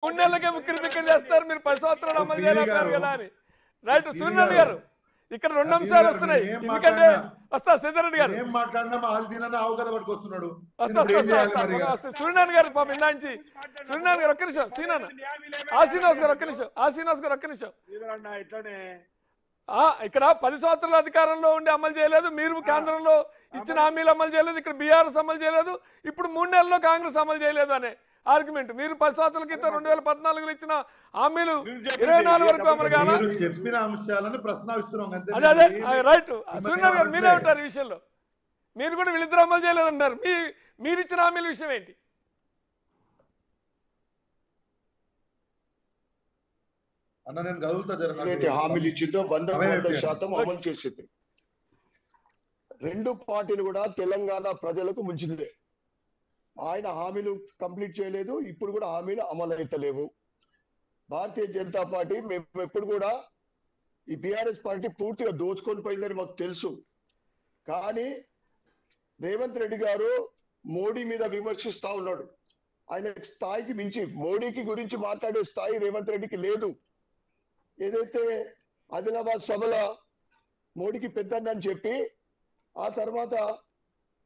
3 నెలలకే ముక్కిరి బిక్కిరి చేస్తారు, మీరు 10 సంవత్సరాలు అమలు చేయలేకపోయారు కదా అని. రైట్ సూర్యనారాయణ గారు, ఇక్కడ 2 అంశాలు వస్తున్నాయి. ఎందుకంటే వస్తా సిద్ధారెడ్డి గారు సూర్యనారాయణ గారు పాపం ఇందాంచి సూర్యనారాయణ గారు ఒక్క నిమిషం, శ్రీనారాయణ ఆశ్రీనివాస్ గారు ఒక్క నిమిషం, ఆశ్రీనివాస్ గారు ఒక్క నిమిషం. ఇక్కడ 10 సంవత్సరాల అధికారంలో ఉండి అమలు చేయలేదు, మీరు కేంద్రంలో ఇచ్చిన హామీలు అమలు చేయలేదు, ఇక్కడ బీఆర్ఎస్ అమలు చేయలేదు, ఇప్పుడు 3 నెలల్లో కాంగ్రెస్ అమలు చేయలేదు అనే ఆర్గ్యుమెంట్. మీరు 10 సంవత్సరాల క్రితం 2014లో ఇచ్చిన హామీలు 24 వరకు అమలు కాదా? చెప్పిన అంశాలను ప్రస్తావిస్తున్నాం. అదే రైట్. సూర్యనారాయణ గారు మీరే ఉంటారు ఈ విషయంలో, మీరు కూడా వీళ్ళిద్దరు అమలు చేయలేదంటారు, మీరు ఇచ్చిన హామీల విషయం ఏంటి? అన్న నేను గదులుతా హామీలు ఇచ్చిందో 100% అమలు చేసింది. 2 పార్టీలు కూడా తెలంగాణ ప్రజలకు ముంచిందే. ఆయన హామీలు కంప్లీట్ చేయలేదు, ఇప్పుడు కూడా హామీలు అమలు అవుతలేవు. భారతీయ జనతా పార్టీ మేము ఎప్పుడు కూడా ఈ బీఆర్ఎస్ పార్టీ పూర్తిగా దోచుకొని పోయిందని మాకు తెలుసు. కానీ రేవంత్ రెడ్డి గారు మోడీ మీద విమర్శిస్తా ఉన్నాడు. ఆయన స్థాయికి మించి మోడీకి గురించి మాట్లాడే స్థాయి రేవంత్ రెడ్డికి లేదు. ఏదైతే ఆదిలాబాద్ సభలో మోడీకి పెద్దని చెప్పి ఆ తర్వాత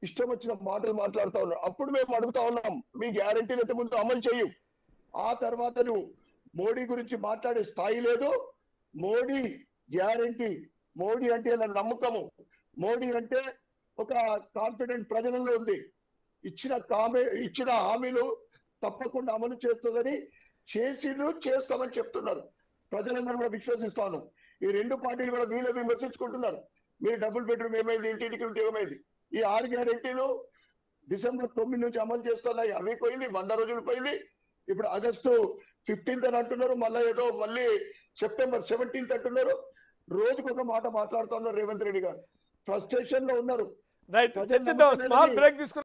ఇష్టం వచ్చిన మాటలు మాట్లాడుతూ ఉన్నాం. అప్పుడు మేము అడుగుతా ఉన్నాం, మీ గ్యారంటీలు అయితే ముందు అమలు చేయు, ఆ తర్వాత నువ్వు మోడీ గురించి మాట్లాడే స్థాయి లేదు. మోడీ గ్యారంటీ, మోడీ అంటే నమ్మకము, మోడీ అంటే ఒక కాన్ఫిడెంట్ ప్రజలలో ఉంది. ఇచ్చిన హామీలు తప్పకుండా అమలు చేస్తుందని చేస్తామని చెప్తున్నారు. ప్రజలందరూ కూడా విశ్వసిస్తాను. ఈ 2 పార్టీలు కూడా వీళ్ళే విమర్శించుకుంటున్నారు. మీరు డబుల్ బెడ్రూమ్ ఏమైంది, ఇంటింటికి ఏమైంది, ఈ 6 గ్యారెంటీలు డిసెంబర్ 9 నుంచి అమలు చేస్తున్నాయి. అవి పోయింది, 100 రోజులు పోయింది. ఇప్పుడు ఆగస్టు 15 అని అంటున్నారు, మళ్ళీ సెప్టెంబర్ 17 అంటున్నారు. రోజుకొక మాట మాట్లాడుతున్నారు రేవంత్ రెడ్డి గారు. ఫ్రస్ట్రేషన్ లో ఉన్నారు. రైట్, చర్చిద్దాం. స్మాల్ బ్రేక్ తీసుకున్నాం.